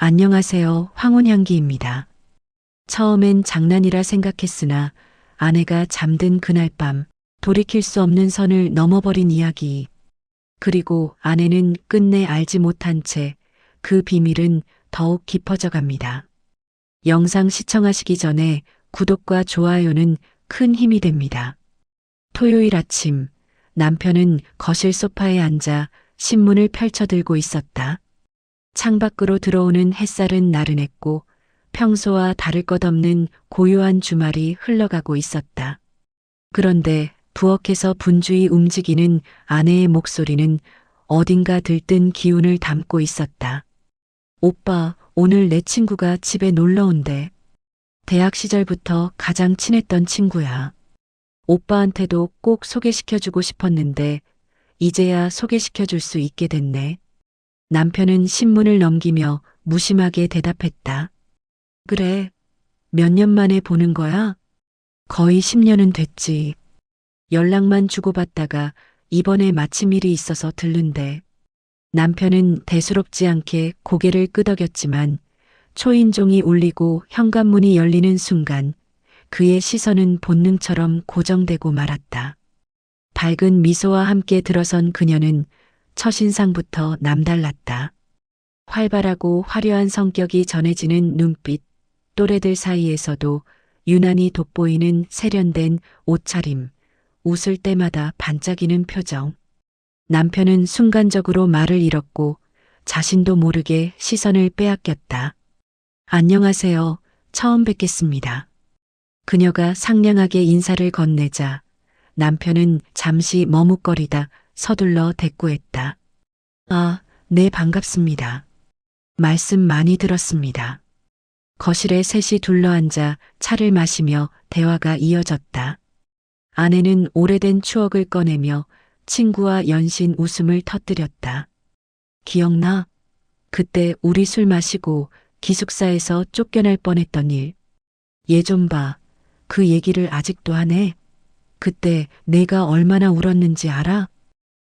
안녕하세요. 황혼향기입니다. 처음엔 장난이라 생각했으나 아내가 잠든 그날 밤 돌이킬 수 없는 선을 넘어버린 이야기. 그리고 아내는 끝내 알지 못한 채 그 비밀은 더욱 깊어져 갑니다. 영상 시청하시기 전에 구독과 좋아요는 큰 힘이 됩니다. 토요일 아침, 남편은 거실 소파에 앉아 신문을 펼쳐들고 있었다. 창밖으로 들어오는 햇살은 나른했고 평소와 다를 것 없는 고요한 주말이 흘러가고 있었다. 그런데 부엌에서 분주히 움직이는 아내의 목소리는 어딘가 들뜬 기운을 담고 있었다. 오빠, 오늘 내 친구가 집에 놀러 온대. 대학 시절부터 가장 친했던 친구야. 오빠한테도 꼭 소개시켜주고 싶었는데 이제야 소개시켜줄 수 있게 됐네. 남편은 신문을 넘기며 무심하게 대답했다. 그래, 몇 년 만에 보는 거야? 거의 10년은 됐지. 연락만 주고받다가 이번에 마침 일이 있어서 들른대. 남편은 대수롭지 않게 고개를 끄덕였지만 초인종이 울리고 현관문이 열리는 순간 그의 시선은 본능처럼 고정되고 말았다. 밝은 미소와 함께 들어선 그녀는 첫인상부터 남달랐다. 활발하고 화려한 성격이 전해지는 눈빛, 또래들 사이에서도 유난히 돋보이는 세련된 옷차림, 웃을 때마다 반짝이는 표정. 남편은 순간적으로 말을 잃었고 자신도 모르게 시선을 빼앗겼다. 안녕하세요. 처음 뵙겠습니다. 그녀가 상냥하게 인사를 건네자 남편은 잠시 머뭇거리다 서둘러 대꾸했다. 아, 네, 반갑습니다. 말씀 많이 들었습니다. 거실에 셋이 둘러앉아 차를 마시며 대화가 이어졌다. 아내는 오래된 추억을 꺼내며 친구와 연신 웃음을 터뜨렸다. 기억나? 그때 우리 술 마시고 기숙사에서 쫓겨날 뻔했던 일. 얘 좀 봐. 그 얘기를 아직도 하네. 그때 내가 얼마나 울었는지 알아?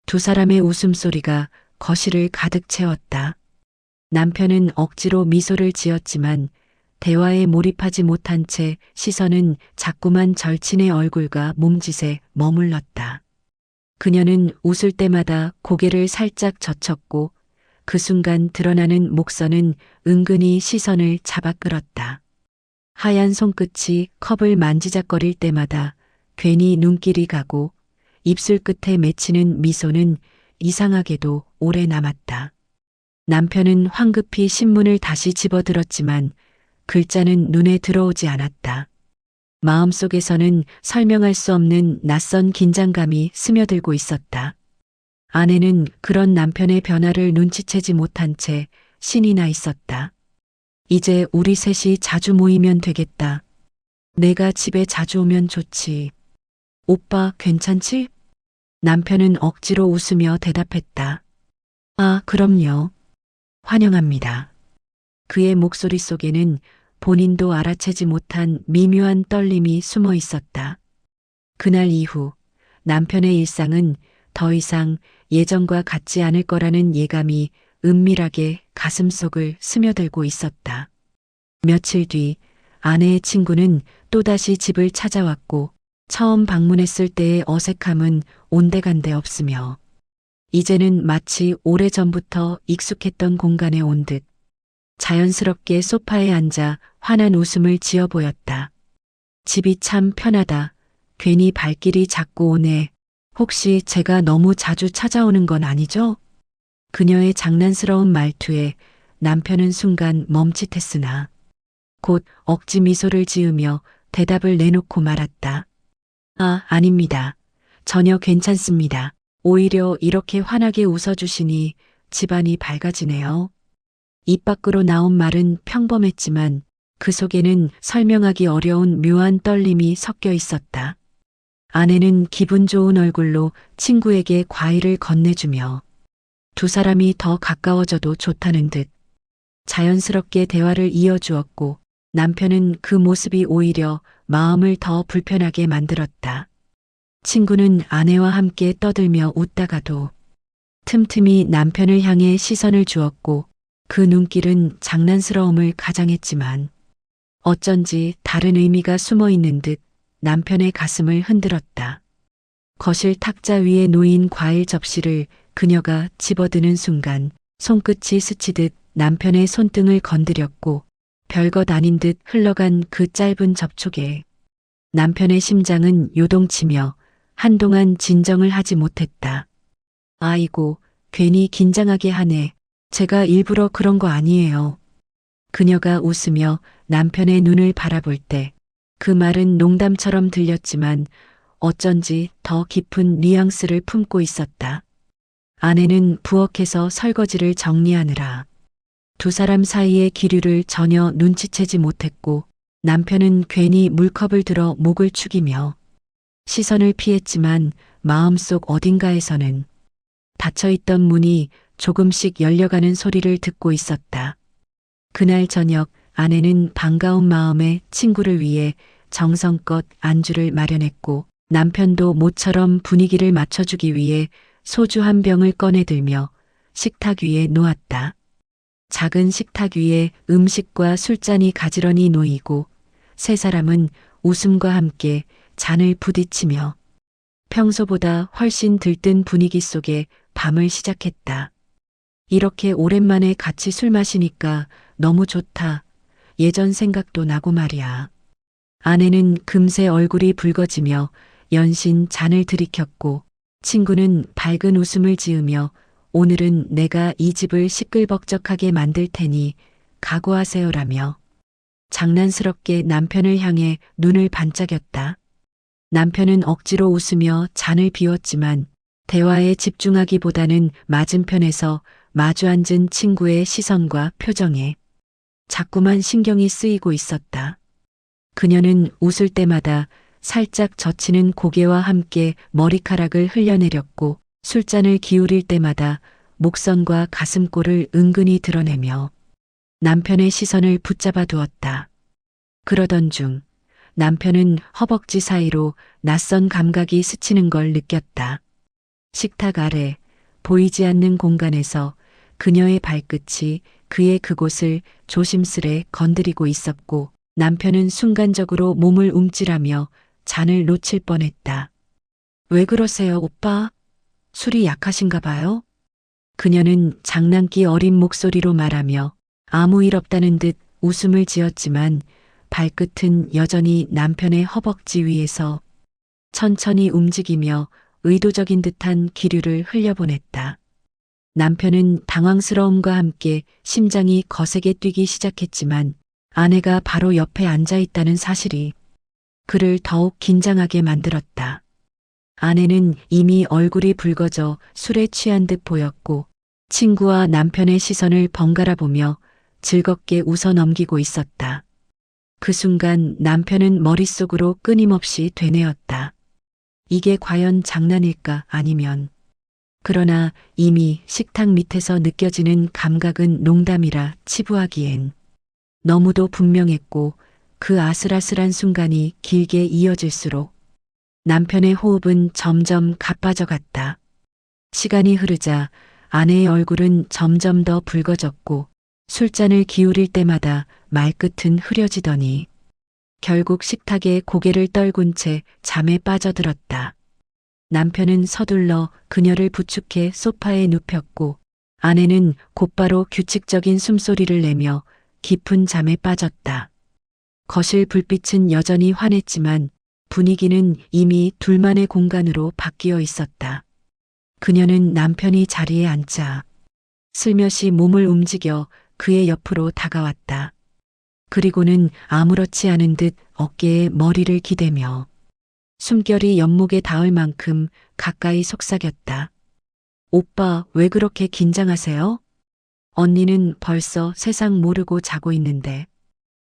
두 사람의 웃음소리가 거실을 가득 채웠다. 남편은 억지로 미소를 지었지만 대화에 몰입하지 못한 채 시선은 자꾸만 절친의 얼굴과 몸짓에 머물렀다. 그녀는 웃을 때마다 고개를 살짝 젖혔고 그 순간 드러나는 목선은 은근히 시선을 잡아 끌었다. 하얀 손끝이 컵을 만지작거릴 때마다 괜히 눈길이 가고 입술 끝에 맺히는 미소는 이상하게도 오래 남았다. 남편은 황급히 신문을 다시 집어들었지만 글자는 눈에 들어오지 않았다. 마음속에서는 설명할 수 없는 낯선 긴장감이 스며들고 있었다. 아내는 그런 남편의 변화를 눈치채지 못한 채 신이 나 있었다. 이제 우리 셋이 자주 모이면 되겠다. 내가 집에 자주 오면 좋지. 오빠 괜찮지? 남편은 억지로 웃으며 대답했다. 아, 그럼요. 환영합니다. 그의 목소리 속에는 본인도 알아채지 못한 미묘한 떨림이 숨어 있었다. 그날 이후 남편의 일상은 더 이상 예전과 같지 않을 거라는 예감이 은밀하게 가슴속을 스며들고 있었다. 며칠 뒤 아내의 친구는 또다시 집을 찾아왔고 처음 방문했을 때의 어색함은 온데간데 없으며 이제는 마치 오래전부터 익숙했던 공간에 온 듯 자연스럽게 소파에 앉아 환한 웃음을 지어 보였다. 집이 참 편하다. 괜히 발길이 자꾸 오네. 혹시 제가 너무 자주 찾아오는 건 아니죠? 그녀의 장난스러운 말투에 남편은 순간 멈칫했으나 곧 억지 미소를 지으며 대답을 내놓고 말았다. 아, 아닙니다. 전혀 괜찮습니다. 오히려 이렇게 환하게 웃어주시니 집안이 밝아지네요. 입 밖으로 나온 말은 평범했지만 그 속에는 설명하기 어려운 묘한 떨림이 섞여 있었다. 아내는 기분 좋은 얼굴로 친구에게 과일을 건네주며 두 사람이 더 가까워져도 좋다는 듯 자연스럽게 대화를 이어주었고 남편은 그 모습이 오히려 마음을 더 불편하게 만들었다. 친구는 아내와 함께 떠들며 웃다가도 틈틈이 남편을 향해 시선을 주었고 그 눈길은 장난스러움을 가장했지만 어쩐지 다른 의미가 숨어 있는 듯 남편의 가슴을 흔들었다. 거실 탁자 위에 놓인 과일 접시를 그녀가 집어드는 순간 손끝이 스치듯 남편의 손등을 건드렸고 별것 아닌 듯 흘러간 그 짧은 접촉에 남편의 심장은 요동치며 한동안 진정을 하지 못했다. 아이고, 괜히 긴장하게 하네. 제가 일부러 그런 거 아니에요. 그녀가 웃으며 남편의 눈을 바라볼 때 그 말은 농담처럼 들렸지만 어쩐지 더 깊은 뉘앙스를 품고 있었다. 아내는 부엌에서 설거지를 정리하느라 두 사람 사이의 기류를 전혀 눈치채지 못했고 남편은 괜히 물컵을 들어 목을 축이며 시선을 피했지만 마음속 어딘가에서는 닫혀있던 문이 조금씩 열려가는 소리를 듣고 있었다. 그날 저녁 아내는 반가운 마음에 친구를 위해 정성껏 안주를 마련했고 남편도 모처럼 분위기를 맞춰주기 위해 소주 한 병을 꺼내들며 식탁 위에 놓았다. 작은 식탁 위에 음식과 술잔이 가지런히 놓이고 세 사람은 웃음과 함께 잔을 부딪히며 평소보다 훨씬 들뜬 분위기 속에 밤을 시작했다. 이렇게 오랜만에 같이 술 마시니까 너무 좋다. 예전 생각도 나고 말이야. 아내는 금세 얼굴이 붉어지며 연신 잔을 들이켰고 친구는 밝은 웃음을 지으며 오늘은 내가 이 집을 시끌벅적하게 만들 테니 각오하세요라며 장난스럽게 남편을 향해 눈을 반짝였다. 남편은 억지로 웃으며 잔을 비웠지만 대화에 집중하기보다는 맞은편에서 마주 앉은 친구의 시선과 표정에 자꾸만 신경이 쓰이고 있었다. 그녀는 웃을 때마다 살짝 젖히는 고개와 함께 머리카락을 흘려내렸고 술잔을 기울일 때마다 목선과 가슴골을 은근히 드러내며 남편의 시선을 붙잡아 두었다. 그러던 중 남편은 허벅지 사이로 낯선 감각이 스치는 걸 느꼈다. 식탁 아래 보이지 않는 공간에서 그녀의 발끝이 그의 그곳을 조심스레 건드리고 있었고 남편은 순간적으로 몸을 움찔하며 잔을 놓칠 뻔했다. 왜 그러세요, 오빠? 술이 약하신가 봐요? 그녀는 장난기 어린 목소리로 말하며 아무 일 없다는 듯 웃음을 지었지만 발끝은 여전히 남편의 허벅지 위에서 천천히 움직이며 의도적인 듯한 기류를 흘려보냈다. 남편은 당황스러움과 함께 심장이 거세게 뛰기 시작했지만 아내가 바로 옆에 앉아 있다는 사실이 그를 더욱 긴장하게 만들었다. 아내는 이미 얼굴이 붉어져 술에 취한 듯 보였고 친구와 남편의 시선을 번갈아 보며 즐겁게 웃어 넘기고 있었다. 그 순간 남편은 머릿속으로 끊임없이 되뇌었다. 이게 과연 장난일까 아니면 그러나 이미 식탁 밑에서 느껴지는 감각은 농담이라 치부하기엔 너무도 분명했고 그 아슬아슬한 순간이 길게 이어질수록 남편의 호흡은 점점 가빠져 갔다. 시간이 흐르자 아내의 얼굴은 점점 더 붉어졌고 술잔을 기울일 때마다 말끝은 흐려지더니 결국 식탁에 고개를 떨군 채 잠에 빠져들었다. 남편은 서둘러 그녀를 부축해 소파에 눕혔고 아내는 곧바로 규칙적인 숨소리를 내며 깊은 잠에 빠졌다. 거실 불빛은 여전히 환했지만 분위기는 이미 둘만의 공간으로 바뀌어 있었다. 그녀는 남편이 자리에 앉자 슬며시 몸을 움직여 그의 옆으로 다가왔다. 그리고는 아무렇지 않은 듯 어깨에 머리를 기대며 숨결이 연목에 닿을 만큼 가까이 속삭였다. 오빠, 왜 그렇게 긴장하세요? 언니는 벌써 세상 모르고 자고 있는데.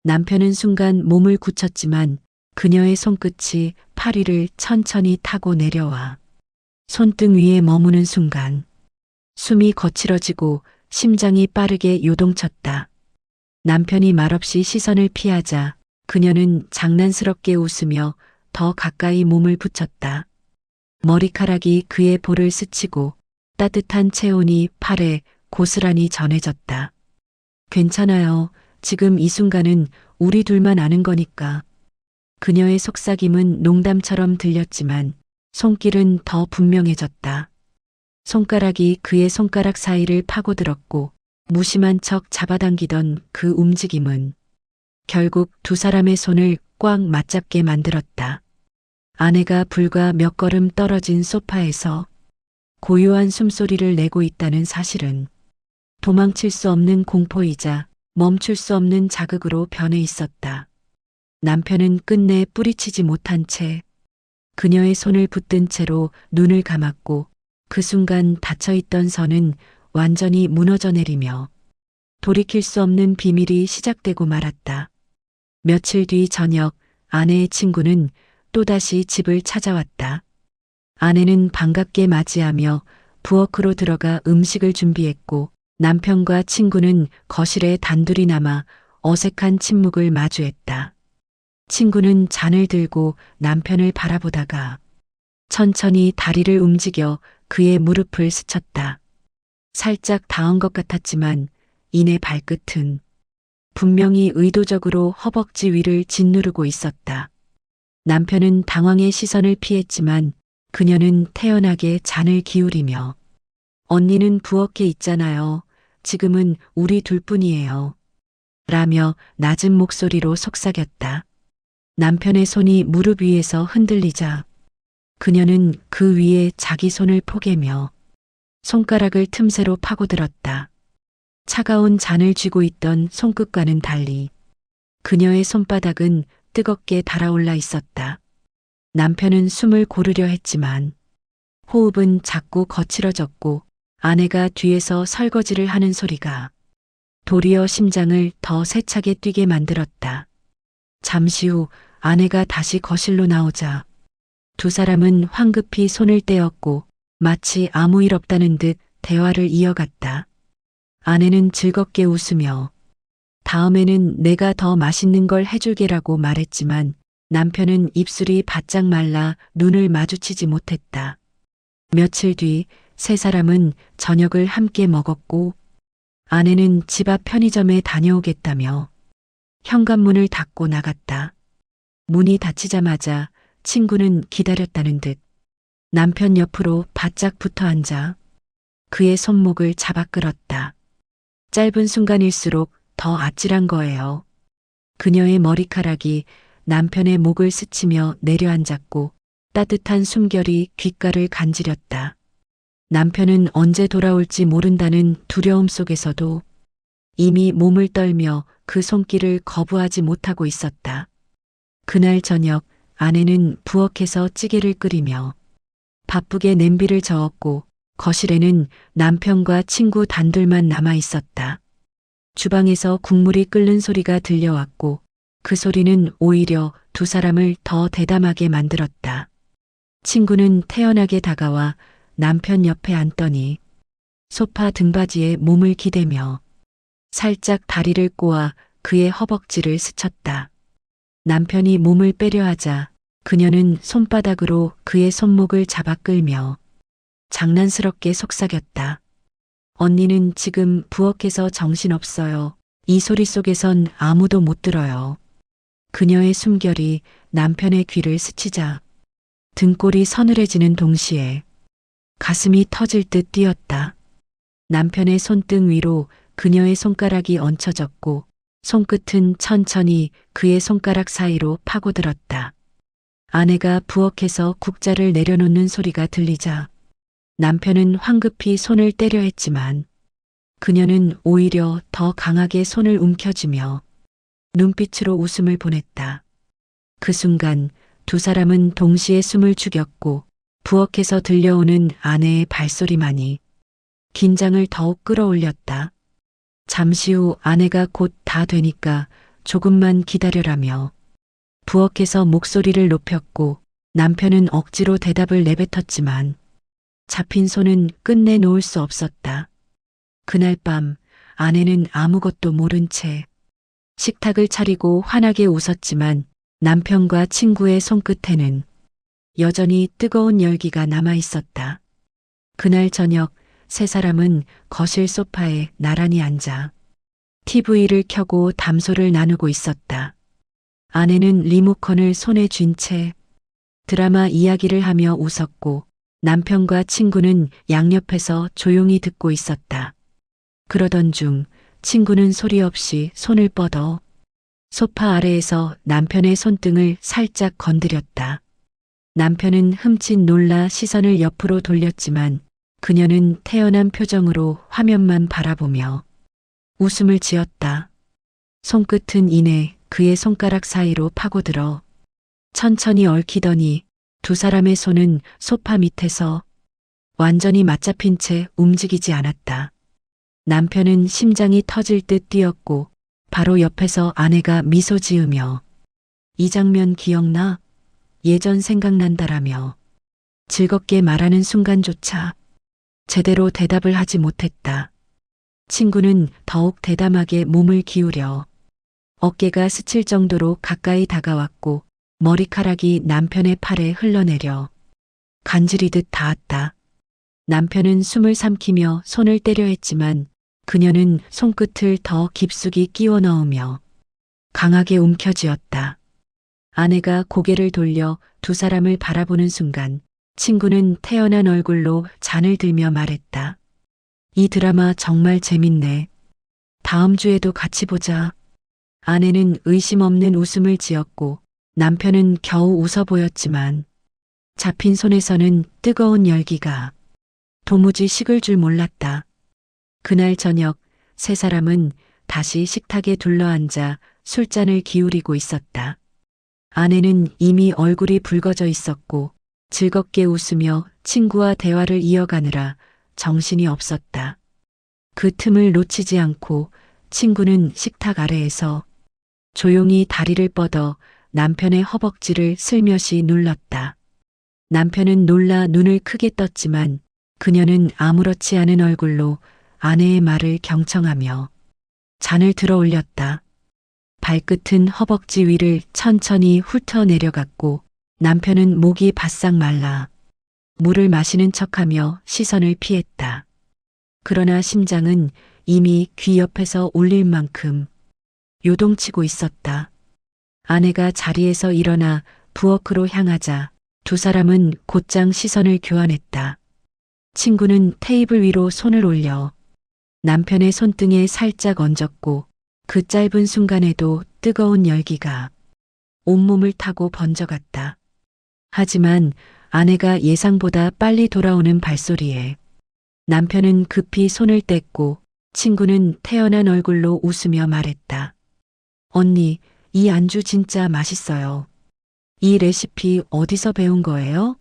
남편은 순간 몸을 굳혔지만 그녀의 손끝이 팔 위를 천천히 타고 내려와 손등 위에 머무는 순간 숨이 거칠어지고 심장이 빠르게 요동쳤다. 남편이 말없이 시선을 피하자 그녀는 장난스럽게 웃으며 더 가까이 몸을 붙였다. 머리카락이 그의 볼을 스치고 따뜻한 체온이 팔에 고스란히 전해졌다. 괜찮아요. 지금 이 순간은 우리 둘만 아는 거니까. 그녀의 속삭임은 농담처럼 들렸지만 손길은 더 분명해졌다. 손가락이 그의 손가락 사이를 파고들었고 무심한 척 잡아당기던 그 움직임은 결국 두 사람의 손을 꽉 맞잡게 만들었다. 아내가 불과 몇 걸음 떨어진 소파에서 고요한 숨소리를 내고 있다는 사실은 도망칠 수 없는 공포이자 멈출 수 없는 자극으로 변해 있었다. 남편은 끝내 뿌리치지 못한 채 그녀의 손을 붙든 채로 눈을 감았고 그 순간 닫혀있던 선은 완전히 무너져 내리며 돌이킬 수 없는 비밀이 시작되고 말았다. 며칠 뒤 저녁 아내의 친구는 또다시 집을 찾아왔다. 아내는 반갑게 맞이하며 부엌으로 들어가 음식을 준비했고 남편과 친구는 거실에 단둘이 남아 어색한 침묵을 마주했다. 친구는 잔을 들고 남편을 바라보다가 천천히 다리를 움직여 그의 무릎을 스쳤다. 살짝 닿은 것 같았지만 이내 발끝은 분명히 의도적으로 허벅지 위를 짓누르고 있었다. 남편은 당황의 시선을 피했지만 그녀는 태연하게 잔을 기울이며 언니는 부엌에 있잖아요. 지금은 우리 둘뿐이에요. 라며 낮은 목소리로 속삭였다. 남편의 손이 무릎 위에서 흔들리자 그녀는 그 위에 자기 손을 포개며 손가락을 틈새로 파고들었다. 차가운 잔을 쥐고 있던 손끝과는 달리 그녀의 손바닥은 뜨겁게 달아올라 있었다. 남편은 숨을 고르려 했지만 호흡은 자꾸 거칠어졌고 아내가 뒤에서 설거지를 하는 소리가 도리어 심장을 더 세차게 뛰게 만들었다. 잠시 후 아내가 다시 거실로 나오자 두 사람은 황급히 손을 떼었고 마치 아무 일 없다는 듯 대화를 이어갔다. 아내는 즐겁게 웃으며 다음에는 내가 더 맛있는 걸 해줄게라고 말했지만 남편은 입술이 바짝 말라 눈을 마주치지 못했다. 며칠 뒤 세 사람은 저녁을 함께 먹었고 아내는 집 앞 편의점에 다녀오겠다며 현관문을 닫고 나갔다. 문이 닫히자마자 친구는 기다렸다는 듯 남편 옆으로 바짝 붙어 앉아 그의 손목을 잡아 끌었다. 짧은 순간일수록 더 아찔한 거예요. 그녀의 머리카락이 남편의 목을 스치며 내려앉았고 따뜻한 숨결이 귓가를 간지렸다. 남편은 언제 돌아올지 모른다는 두려움 속에서도 이미 몸을 떨며 그 손길을 거부하지 못하고 있었다. 그날 저녁 아내는 부엌에서 찌개를 끓이며 바쁘게 냄비를 저었고 거실에는 남편과 친구 단둘만 남아 있었다. 주방에서 국물이 끓는 소리가 들려왔고 그 소리는 오히려 두 사람을 더 대담하게 만들었다. 친구는 태연하게 다가와 남편 옆에 앉더니 소파 등받이에 몸을 기대며 살짝 다리를 꼬아 그의 허벅지를 스쳤다. 남편이 몸을 빼려 하자 그녀는 손바닥으로 그의 손목을 잡아 끌며 장난스럽게 속삭였다. 언니는 지금 부엌에서 정신없어요. 이 소리 속에선 아무도 못 들어요. 그녀의 숨결이 남편의 귀를 스치자 등골이 서늘해지는 동시에 가슴이 터질 듯 뛰었다. 남편의 손등 위로 그녀의 손가락이 얹혀졌고 손끝은 천천히 그의 손가락 사이로 파고들었다. 아내가 부엌에서 국자를 내려놓는 소리가 들리자 남편은 황급히 손을 떼려 했지만 그녀는 오히려 더 강하게 손을 움켜쥐며 눈빛으로 웃음을 보냈다. 그 순간 두 사람은 동시에 숨을 죽였고 부엌에서 들려오는 아내의 발소리만이 긴장을 더욱 끌어올렸다. 잠시 후 아내가 곧 다 되니까 조금만 기다려라며 부엌에서 목소리를 높였고 남편은 억지로 대답을 내뱉었지만 잡힌 손은 끝내 놓을 수 없었다. 그날 밤 아내는 아무것도 모른 채 식탁을 차리고 환하게 웃었지만 남편과 친구의 손끝에는 여전히 뜨거운 열기가 남아 있었다. 그날 저녁 세 사람은 거실 소파에 나란히 앉아 TV를 켜고 담소를 나누고 있었다. 아내는 리모컨을 손에 쥔 채 드라마 이야기를 하며 웃었고 남편과 친구는 양옆에서 조용히 듣고 있었다. 그러던 중 친구는 소리 없이 손을 뻗어 소파 아래에서 남편의 손등을 살짝 건드렸다. 남편은 흠칫 놀라 시선을 옆으로 돌렸지만 그녀는 태연한 표정으로 화면만 바라보며 웃음을 지었다. 손끝은 이내 그의 손가락 사이로 파고들어 천천히 얽히더니 두 사람의 손은 소파 밑에서 완전히 맞잡힌 채 움직이지 않았다. 남편은 심장이 터질 듯 뛰었고 바로 옆에서 아내가 미소 지으며 이 장면 기억나? 예전 생각난다라며 즐겁게 말하는 순간조차 제대로 대답을 하지 못했다. 친구는 더욱 대담하게 몸을 기울여 어깨가 스칠 정도로 가까이 다가왔고 머리카락이 남편의 팔에 흘러내려 간지리듯 닿았다. 남편은 숨을 삼키며 손을 떼려 했지만 그녀는 손끝을 더 깊숙이 끼워 넣으며 강하게 움켜쥐었다. 아내가 고개를 돌려 두 사람을 바라보는 순간 친구는 태연한 얼굴로 잔을 들며 말했다. 이 드라마 정말 재밌네. 다음 주에도 같이 보자. 아내는 의심 없는 웃음을 지었고 남편은 겨우 웃어 보였지만 잡힌 손에서는 뜨거운 열기가 도무지 식을 줄 몰랐다. 그날 저녁 세 사람은 다시 식탁에 둘러앉아 술잔을 기울이고 있었다. 아내는 이미 얼굴이 붉어져 있었고 즐겁게 웃으며 친구와 대화를 이어가느라 정신이 없었다. 그 틈을 놓치지 않고 친구는 식탁 아래에서 조용히 다리를 뻗어 남편의 허벅지를 슬며시 눌렀다. 남편은 놀라 눈을 크게 떴지만 그녀는 아무렇지 않은 얼굴로 아내의 말을 경청하며 잔을 들어 올렸다. 발끝은 허벅지 위를 천천히 훑어 내려갔고 남편은 목이 바싹 말라 물을 마시는 척하며 시선을 피했다. 그러나 심장은 이미 귀 옆에서 울릴 만큼 요동치고 있었다. 아내가 자리에서 일어나 부엌으로 향하자 두 사람은 곧장 시선을 교환했다. 친구는 테이블 위로 손을 올려 남편의 손등에 살짝 얹었고 그 짧은 순간에도 뜨거운 열기가 온몸을 타고 번져갔다. 하지만 아내가 예상보다 빨리 돌아오는 발소리에 남편은 급히 손을 뗐고 친구는 태연한 얼굴로 웃으며 말했다. 언니, 이 안주 진짜 맛있어요. 이 레시피 어디서 배운 거예요?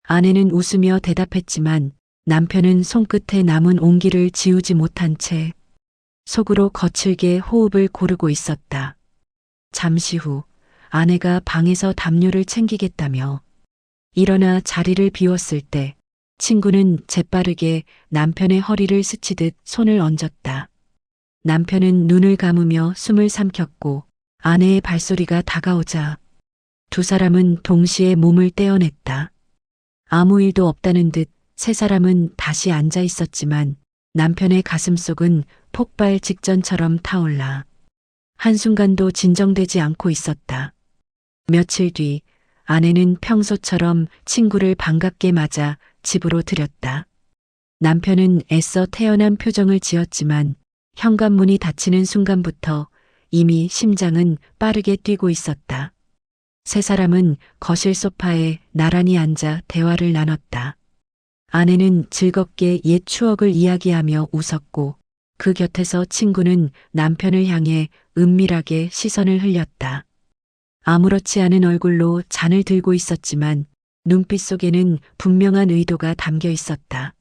아내는 웃으며 대답했지만 남편은 손끝에 남은 온기를 지우지 못한 채 속으로 거칠게 호흡을 고르고 있었다. 잠시 후 아내가 방에서 담요를 챙기겠다며 일어나 자리를 비웠을 때 친구는 재빠르게 남편의 허리를 스치듯 손을 얹었다. 남편은 눈을 감으며 숨을 삼켰고 아내의 발소리가 다가오자 두 사람은 동시에 몸을 떼어냈다. 아무 일도 없다는 듯 세 사람은 다시 앉아 있었지만 남편의 가슴속은 폭발 직전처럼 타올라 한순간도 진정되지 않고 있었다. 며칠 뒤 아내는 평소처럼 친구를 반갑게 맞아 집으로 들였다. 남편은 애써 태연한 표정을 지었지만 현관문이 닫히는 순간부터 이미 심장은 빠르게 뛰고 있었다. 세 사람은 거실 소파에 나란히 앉아 대화를 나눴다. 아내는 즐겁게 옛 추억을 이야기하며 웃었고 그 곁에서 친구는 남편을 향해 은밀하게 시선을 흘렸다. 아무렇지 않은 얼굴로 잔을 들고 있었지만 눈빛 속에는 분명한 의도가 담겨 있었다.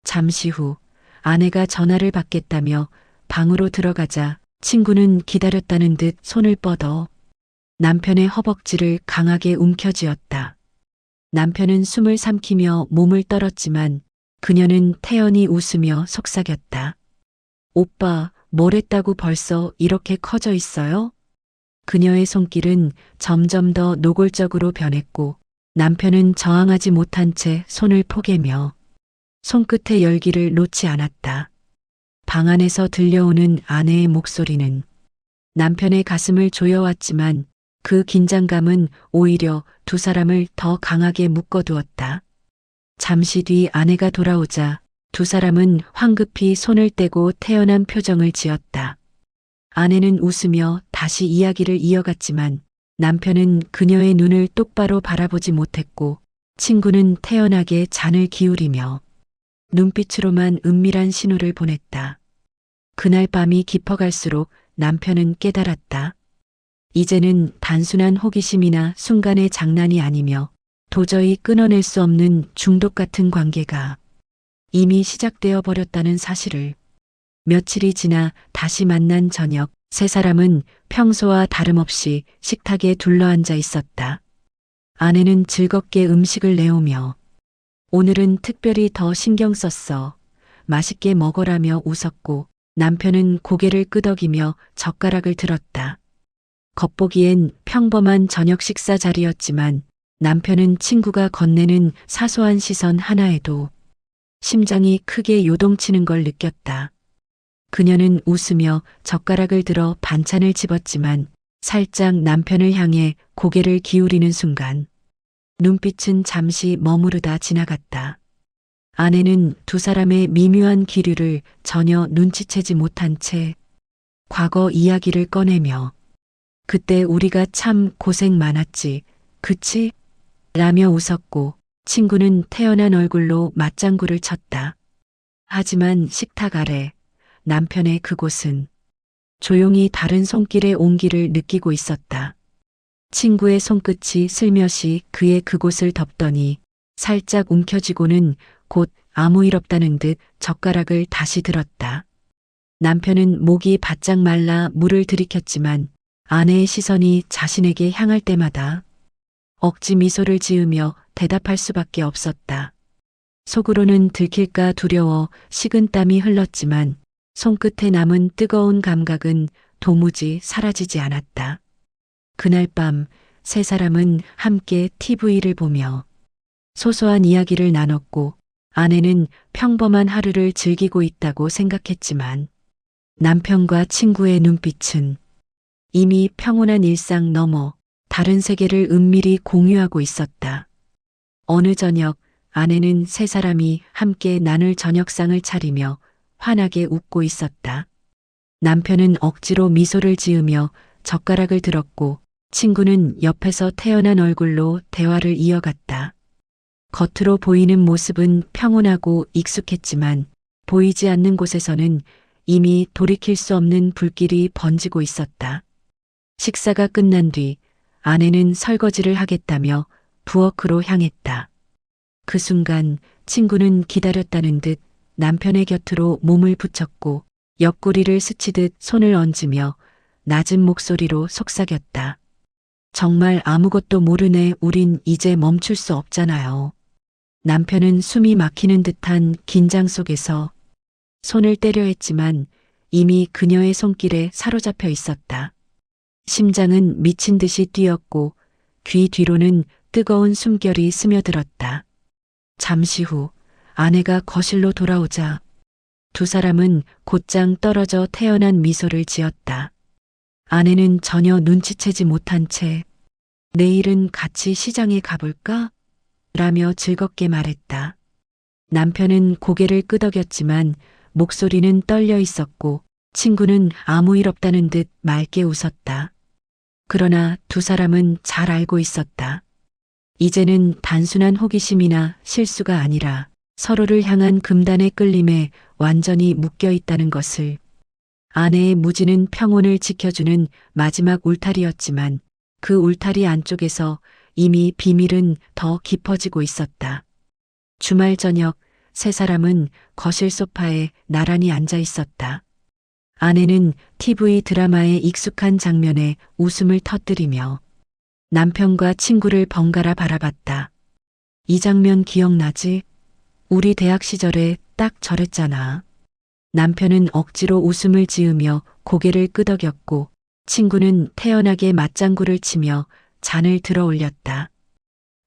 잠시 후 아내가 전화를 받겠다며 방으로 들어가자 친구는 기다렸다는 듯 손을 뻗어 남편의 허벅지를 강하게 움켜쥐었다. 남편은 숨을 삼키며 몸을 떨었지만 그녀는 태연히 웃으며 속삭였다. 오빠, 뭘 했다고 벌써 이렇게 커져 있어요? 그녀의 손길은 점점 더 노골적으로 변했고 남편은 저항하지 못한 채 손을 포개며 손끝의 열기를 놓지 않았다. 방 안에서 들려오는 아내의 목소리는 남편의 가슴을 조여왔지만 그 긴장감은 오히려 두 사람을 더 강하게 묶어두었다. 잠시 뒤 아내가 돌아오자 두 사람은 황급히 손을 떼고 태연한 표정을 지었다. 아내는 웃으며 다시 이야기를 이어갔지만 남편은 그녀의 눈을 똑바로 바라보지 못했고 친구는 태연하게 잔을 기울이며 눈빛으로만 은밀한 신호를 보냈다. 그날 밤이 깊어갈수록 남편은 깨달았다. 이제는 단순한 호기심이나 순간의 장난이 아니며 도저히 끊어낼 수 없는 중독 같은 관계가 이미 시작되어 버렸다는 사실을. 며칠이 지나 다시 만난 저녁, 세 사람은 평소와 다름없이 식탁에 둘러앉아 있었다. 아내는 즐겁게 음식을 내오며 오늘은 특별히 더 신경 썼어. 맛있게 먹어라며 웃었고 남편은 고개를 끄덕이며 젓가락을 들었다. 겉보기엔 평범한 저녁 식사 자리였지만 남편은 친구가 건네는 사소한 시선 하나에도 심장이 크게 요동치는 걸 느꼈다. 그녀는 웃으며 젓가락을 들어 반찬을 집었지만 살짝 남편을 향해 고개를 기울이는 순간 눈빛은 잠시 머무르다 지나갔다. 아내는 두 사람의 미묘한 기류를 전혀 눈치채지 못한 채 과거 이야기를 꺼내며 그때 우리가 참 고생 많았지, 그치? 라며 웃었고 친구는 태연한 얼굴로 맞장구를 쳤다. 하지만 식탁 아래 남편의 그곳은 조용히 다른 손길의 온기를 느끼고 있었다. 친구의 손끝이 슬며시 그의 그곳을 덮더니 살짝 움켜쥐고는 곧 아무 일 없다는 듯 젓가락을 다시 들었다. 남편은 목이 바짝 말라 물을 들이켰지만 아내의 시선이 자신에게 향할 때마다 억지 미소를 지으며 대답할 수밖에 없었다. 속으로는 들킬까 두려워 식은땀이 흘렀지만 손끝에 남은 뜨거운 감각은 도무지 사라지지 않았다. 그날 밤 세 사람은 함께 TV를 보며 소소한 이야기를 나눴고 아내는 평범한 하루를 즐기고 있다고 생각했지만 남편과 친구의 눈빛은 이미 평온한 일상 넘어 다른 세계를 은밀히 공유하고 있었다. 어느 저녁 아내는 세 사람이 함께 나눌 저녁상을 차리며 환하게 웃고 있었다. 남편은 억지로 미소를 지으며 젓가락을 들었고 친구는 옆에서 태연한 얼굴로 대화를 이어갔다. 겉으로 보이는 모습은 평온하고 익숙했지만 보이지 않는 곳에서는 이미 돌이킬 수 없는 불길이 번지고 있었다. 식사가 끝난 뒤 아내는 설거지를 하겠다며 부엌으로 향했다. 그 순간 친구는 기다렸다는 듯 남편의 곁으로 몸을 붙였고 옆구리를 스치듯 손을 얹으며 낮은 목소리로 속삭였다. 정말 아무것도 모르네. 우린 이제 멈출 수 없잖아요. 남편은 숨이 막히는 듯한 긴장 속에서 손을 떼려 했지만 이미 그녀의 손길에 사로잡혀 있었다. 심장은 미친 듯이 뛰었고 귀 뒤로는 뜨거운 숨결이 스며들었다. 잠시 후 아내가 거실로 돌아오자 두 사람은 곧장 떨어져 태연한 미소를 지었다. 아내는 전혀 눈치채지 못한 채 내일은 같이 시장에 가볼까? 라며 즐겁게 말했다. 남편은 고개를 끄덕였지만 목소리는 떨려 있었고 친구는 아무 일 없다는 듯 맑게 웃었다. 그러나 두 사람은 잘 알고 있었다. 이제는 단순한 호기심이나 실수가 아니라 서로를 향한 금단의 끌림에 완전히 묶여 있다는 것을. 아내의 무지는 평온을 지켜주는 마지막 울타리였지만 그 울타리 안쪽에서 이미 비밀은 더 깊어지고 있었다. 주말 저녁 세 사람은 거실 소파에 나란히 앉아 있었다. 아내는 TV 드라마의 익숙한 장면에 웃음을 터뜨리며 남편과 친구를 번갈아 바라봤다. 이 장면 기억나지? 우리 대학 시절에 딱 저랬잖아. 남편은 억지로 웃음을 지으며 고개를 끄덕였고 친구는 태연하게 맞장구를 치며 잔을 들어 올렸다.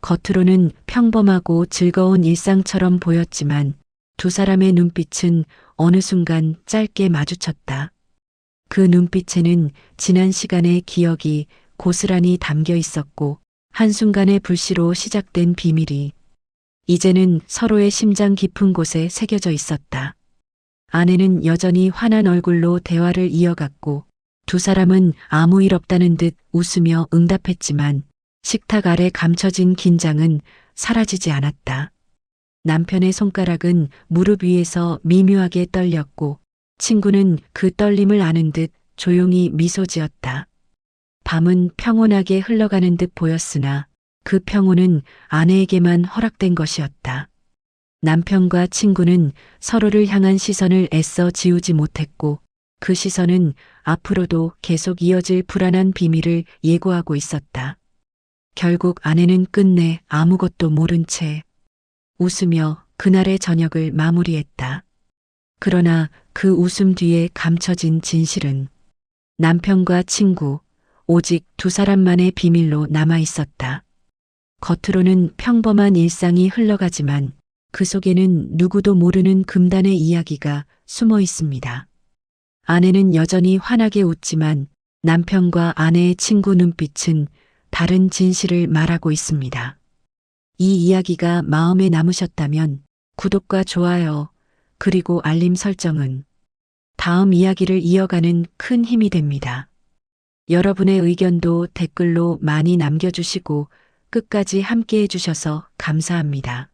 겉으로는 평범하고 즐거운 일상처럼 보였지만 두 사람의 눈빛은 어느 순간 짧게 마주쳤다. 그 눈빛에는 지난 시간의 기억이 고스란히 담겨 있었고 한순간의 불씨로 시작된 비밀이 이제는 서로의 심장 깊은 곳에 새겨져 있었다. 아내는 여전히 환한 얼굴로 대화를 이어갔고 두 사람은 아무 일 없다는 듯 웃으며 응답했지만 식탁 아래 감춰진 긴장은 사라지지 않았다. 남편의 손가락은 무릎 위에서 미묘하게 떨렸고 친구는 그 떨림을 아는 듯 조용히 미소 지었다. 밤은 평온하게 흘러가는 듯 보였으나 그 평온은 아내에게만 허락된 것이었다. 남편과 친구는 서로를 향한 시선을 애써 지우지 못했고 그 시선은 앞으로도 계속 이어질 불안한 비밀을 예고하고 있었다. 결국 아내는 끝내 아무것도 모른 채 웃으며 그날의 저녁을 마무리했다. 그러나 그 웃음 뒤에 감춰진 진실은 남편과 친구, 오직 두 사람만의 비밀로 남아 있었다. 겉으로는 평범한 일상이 흘러가지만 그 속에는 누구도 모르는 금단의 이야기가 숨어 있습니다. 아내는 여전히 환하게 웃지만 남편과 아내의 친구 눈빛은 다른 진실을 말하고 있습니다. 이 이야기가 마음에 남으셨다면 구독과 좋아요, 그리고 알림 설정은 다음 이야기를 이어가는 큰 힘이 됩니다. 여러분의 의견도 댓글로 많이 남겨주시고 끝까지 함께 해주셔서 감사합니다.